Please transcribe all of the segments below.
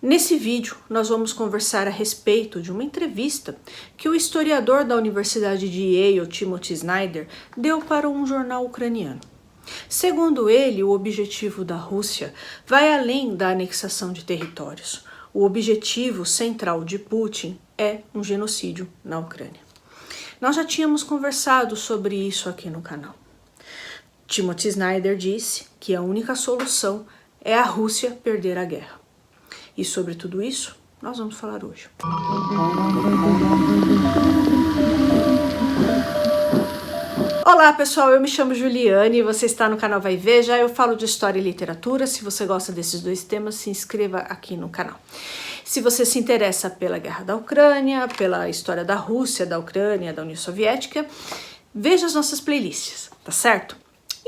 Nesse vídeo, nós vamos conversar a respeito de uma entrevista que o historiador da Universidade de Yale, Timothy Snyder, deu para um jornal ucraniano. Segundo ele, o objetivo da Rússia vai além da anexação de territórios. O objetivo central de Putin é um genocídio na Ucrânia. Nós já tínhamos conversado sobre isso aqui no canal. Timothy Snyder disse que a única solução é a Rússia perder a guerra. E sobre tudo isso, nós vamos falar hoje. Olá pessoal, eu me chamo Juliane e você está no canal Vai Ver. Já eu falo de história e literatura. Se você gosta desses dois temas, se inscreva aqui no canal. Se você se interessa pela guerra da Ucrânia, pela história da Rússia, da Ucrânia, da União Soviética, veja as nossas playlists, tá certo?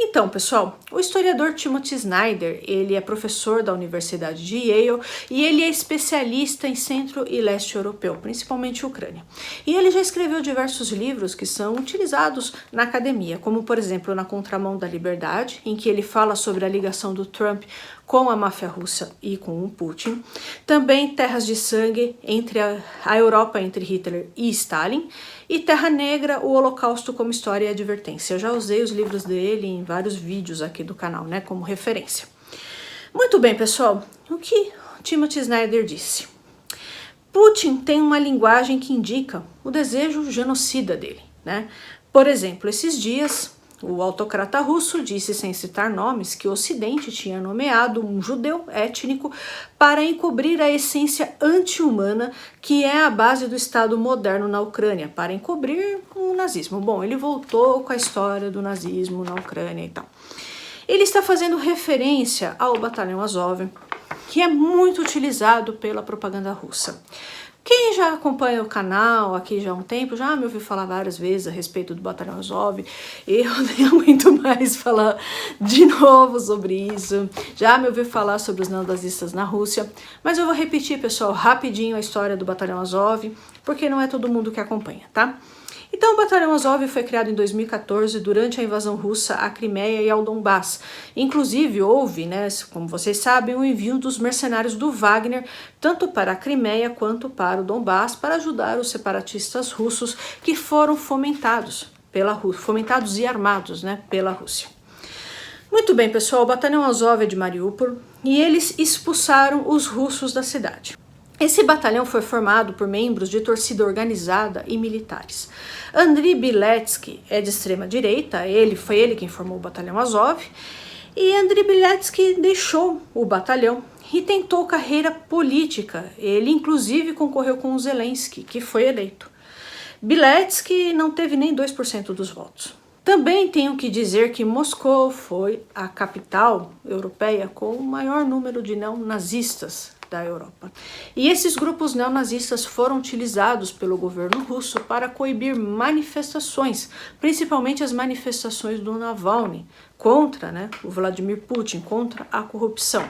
Então, pessoal, o historiador Timothy Snyder, ele é professor da Universidade de Yale e ele é especialista em centro e leste europeu, principalmente Ucrânia. E ele já escreveu diversos livros que são utilizados na academia, como, por exemplo, Na Contramão da Liberdade, em que ele fala sobre a ligação do Trump com a máfia russa e com o Putin. Também Terras de Sangue, entre a Europa entre Hitler e Stalin. E Terra Negra, o Holocausto como História e Advertência. Eu já usei os livros dele em vários vídeos aqui do canal, né, como referência. Muito bem, pessoal, o que Timothy Snyder disse? Putin tem uma linguagem que indica o desejo genocida dele, né? Por exemplo, esses dias, o autocrata russo disse, sem citar nomes, que o Ocidente tinha nomeado um judeu étnico para encobrir a essência anti-humana que é a base do Estado moderno na Ucrânia, para encobrir o nazismo. Bom, ele voltou com a história do nazismo na Ucrânia e tal. Ele está fazendo referência ao Batalhão Azov, que é muito utilizado pela propaganda russa. Quem já acompanha o canal aqui já há um tempo, já me ouviu falar várias vezes a respeito do Batalhão Azov. Eu nem aguento mais falar de novo sobre isso. Já me ouviu falar sobre os neonazistas na Rússia. Mas eu vou repetir, pessoal, rapidinho a história do Batalhão Azov, porque não é todo mundo que acompanha, tá? Então, o Batalhão Azov foi criado em 2014 durante a invasão russa à Crimeia e ao Donbass. Inclusive, houve, né, como vocês sabem, o envio dos mercenários do Wagner, tanto para a Crimeia quanto para o Donbass, para ajudar os separatistas russos que foram fomentados e armados, né, pela Rússia. Muito bem, pessoal, o Batalhão Azov é de Mariupol e eles expulsaram os russos da cidade. Esse batalhão foi formado por membros de torcida organizada e militares. Andriy Biletsky é de extrema direita, foi ele quem formou o Batalhão Azov, e Andriy Biletsky deixou o batalhão e tentou carreira política. Ele inclusive concorreu com o Zelensky, que foi eleito. Biletsky não teve nem 2% dos votos. Também tenho que dizer que Moscou foi a capital europeia com o maior número de neonazistas da Europa. E esses grupos neonazistas foram utilizados pelo governo russo para coibir manifestações, principalmente as manifestações do Navalny contra, né, o Vladimir Putin, contra a corrupção.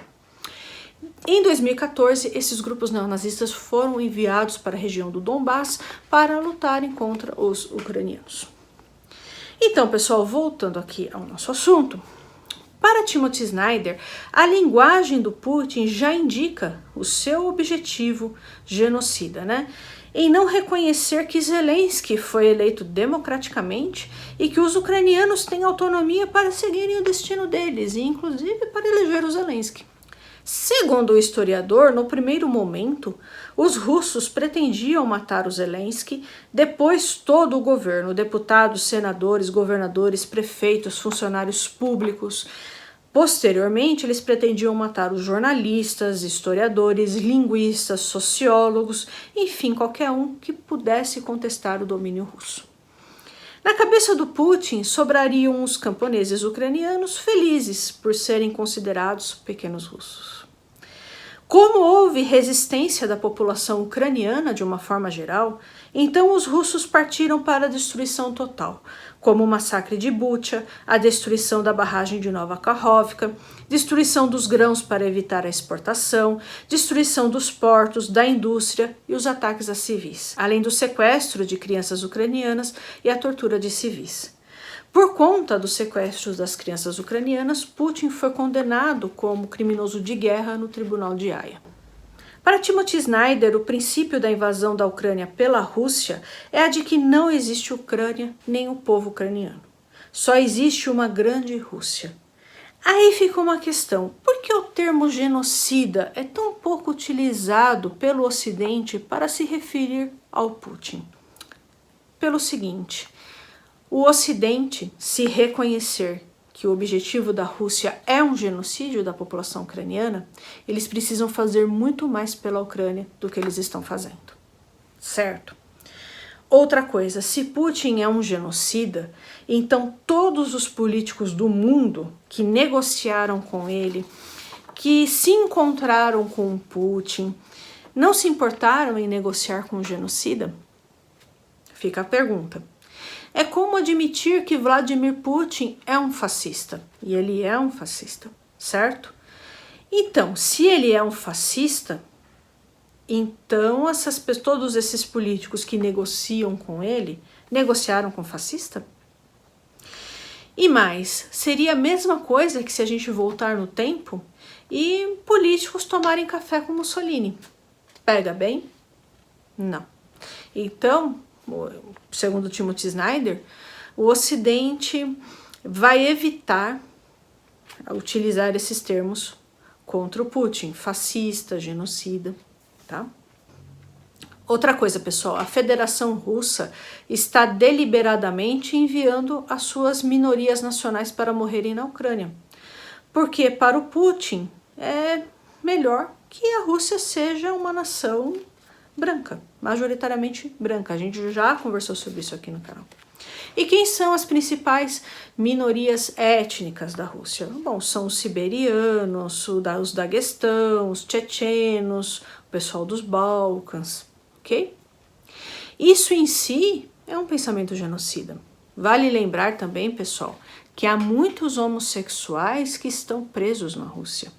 Em 2014, esses grupos neonazistas foram enviados para a região do Donbass para lutarem contra os ucranianos. Então, pessoal, voltando aqui ao nosso assunto, para Timothy Snyder, a linguagem do Putin já indica o seu objetivo genocida, né? Em não reconhecer que Zelensky foi eleito democraticamente e que os ucranianos têm autonomia para seguirem o destino deles, e inclusive para eleger o Zelensky. Segundo o historiador, no primeiro momento, os russos pretendiam matar o Zelensky, depois todo o governo, deputados, senadores, governadores, prefeitos, funcionários públicos. Posteriormente, eles pretendiam matar os jornalistas, historiadores, linguistas, sociólogos, enfim, qualquer um que pudesse contestar o domínio russo. Na cabeça do Putin sobrariam os camponeses ucranianos felizes por serem considerados pequenos russos. Como houve resistência da população ucraniana de uma forma geral, então os russos partiram para a destruição total, como o massacre de Bucha, a destruição da barragem de Nova Kakhovka, destruição dos grãos para evitar a exportação, destruição dos portos, da indústria e os ataques a civis, além do sequestro de crianças ucranianas e a tortura de civis. Por conta dos sequestros das crianças ucranianas, Putin foi condenado como criminoso de guerra no Tribunal de Haia. Para Timothy Snyder, o princípio da invasão da Ucrânia pela Rússia é a de que não existe Ucrânia nem o povo ucraniano. Só existe uma grande Rússia. Aí fica uma questão, por que o termo genocida é tão pouco utilizado pelo Ocidente para se referir ao Putin? Pelo seguinte, o Ocidente, se reconhecer que o objetivo da Rússia é um genocídio da população ucraniana, eles precisam fazer muito mais pela Ucrânia do que eles estão fazendo, certo? Outra coisa, se Putin é um genocida, então todos os políticos do mundo que negociaram com ele, que se encontraram com o Putin, não se importaram em negociar com o genocida? Fica a pergunta. É como admitir que Vladimir Putin é um fascista, e ele é um fascista, certo? Então, se ele é um fascista, então todos esses políticos que negociam com ele, negociaram com fascista? E mais, seria a mesma coisa que se a gente voltar no tempo e políticos tomarem café com Mussolini. Pega bem? Não. Então, segundo Timothy Snyder, o Ocidente vai evitar utilizar esses termos contra o Putin, fascista, genocida, tá? Outra coisa, pessoal, a Federação Russa está deliberadamente enviando as suas minorias nacionais para morrerem na Ucrânia, porque para o Putin é melhor que a Rússia seja uma nação branca, majoritariamente branca. A gente já conversou sobre isso aqui no canal. E quem são as principais minorias étnicas da Rússia? Bom, são os siberianos, os daguestãos, os tchetchenos, o pessoal dos Balcãs, ok? Isso em si é um pensamento genocida. Vale lembrar também, pessoal, que há muitos homossexuais que estão presos na Rússia.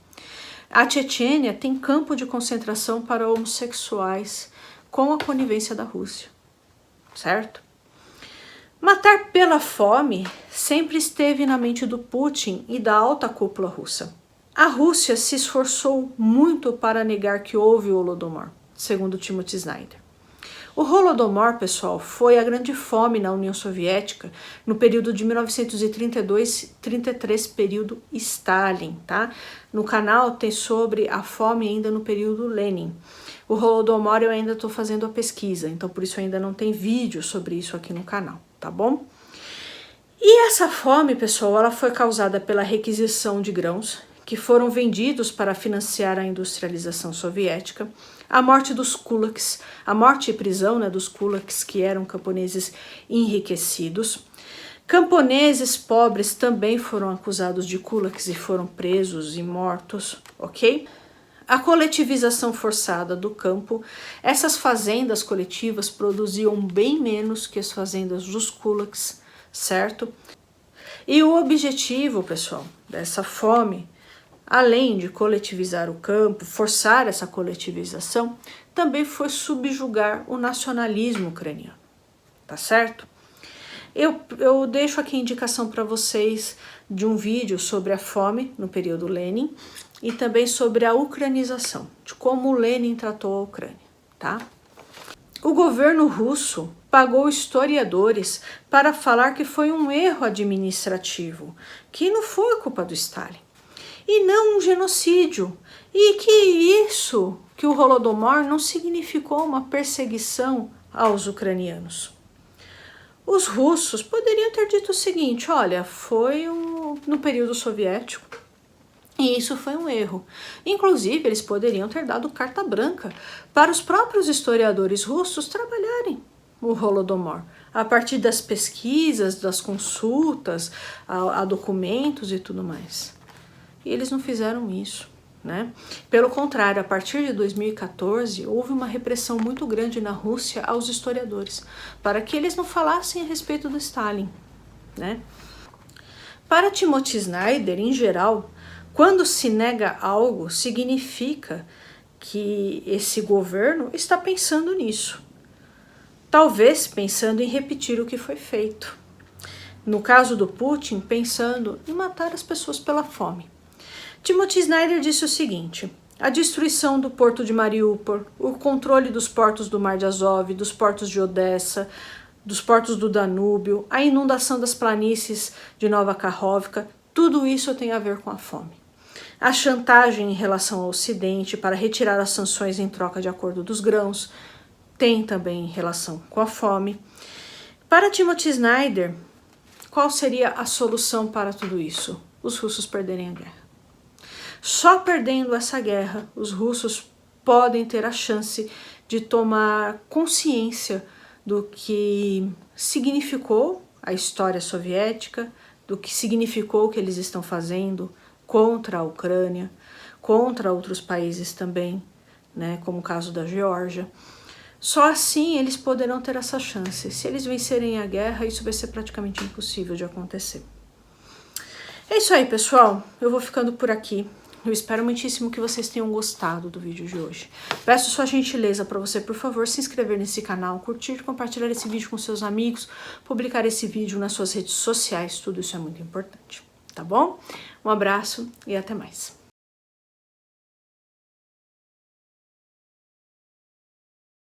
A Chechênia tem campo de concentração para homossexuais com a conivência da Rússia, certo? Matar pela fome sempre esteve na mente do Putin e da alta cúpula russa. A Rússia se esforçou muito para negar que houve o Holodomor, segundo Timothy Snyder. O Holodomor, pessoal, foi a grande fome na União Soviética no período de 1932-33, período Stalin, tá? No canal tem sobre a fome ainda no período Lenin. O Holodomor eu ainda estou fazendo a pesquisa, então por isso ainda não tem vídeo sobre isso aqui no canal, tá bom? E essa fome, pessoal, ela foi causada pela requisição de grãos que foram vendidos para financiar a industrialização soviética, a morte dos kulaks, a morte e prisão, né, dos kulaks, que eram camponeses enriquecidos. Camponeses pobres também foram acusados de kulaks e foram presos e mortos, ok? A coletivização forçada do campo, essas fazendas coletivas produziam bem menos que as fazendas dos kulaks, certo? E o objetivo, pessoal, dessa fome, além de coletivizar o campo, forçar essa coletivização, também foi subjugar o nacionalismo ucraniano, tá certo? Eu deixo aqui a indicação para vocês de um vídeo sobre a fome no período Lenin e também sobre a ucranização, de como Lenin tratou a Ucrânia, tá? O governo russo pagou historiadores para falar que foi um erro administrativo, que não foi culpa do Stalin, e não um genocídio, e que o Holodomor não significou uma perseguição aos ucranianos. Os russos poderiam ter dito o seguinte, olha, foi no período soviético, e isso foi um erro. Inclusive, eles poderiam ter dado carta branca para os próprios historiadores russos trabalharem o Holodomor, a partir das pesquisas, das consultas, a documentos e tudo mais. E eles não fizeram isso, né? Pelo contrário, a partir de 2014, houve uma repressão muito grande na Rússia aos historiadores, para que eles não falassem a respeito do Stalin, né? Para Timothy Snyder, em geral, quando se nega algo, significa que esse governo está pensando nisso. Talvez pensando em repetir o que foi feito. No caso do Putin, pensando em matar as pessoas pela fome. Timothy Snyder disse o seguinte, a destruição do porto de Mariupol, o controle dos portos do Mar de Azov, dos portos de Odessa, dos portos do Danúbio, a inundação das planícies de Nova Kakhovka, tudo isso tem a ver com a fome. A chantagem em relação ao Ocidente para retirar as sanções em troca de acordo dos grãos tem também relação com a fome. Para Timothy Snyder, qual seria a solução para tudo isso? Os russos perderem a guerra. Só perdendo essa guerra, os russos podem ter a chance de tomar consciência do que significou a história soviética, do que significou o que eles estão fazendo contra a Ucrânia, contra outros países também, né, como o caso da Geórgia. Só assim eles poderão ter essa chance. Se eles vencerem a guerra, isso vai ser praticamente impossível de acontecer. É isso aí, pessoal. Eu vou ficando por aqui. Eu espero muitíssimo que vocês tenham gostado do vídeo de hoje. Peço sua gentileza para você, por favor, se inscrever nesse canal, curtir, compartilhar esse vídeo com seus amigos, publicar esse vídeo nas suas redes sociais, tudo isso é muito importante, tá bom? Um abraço e até mais.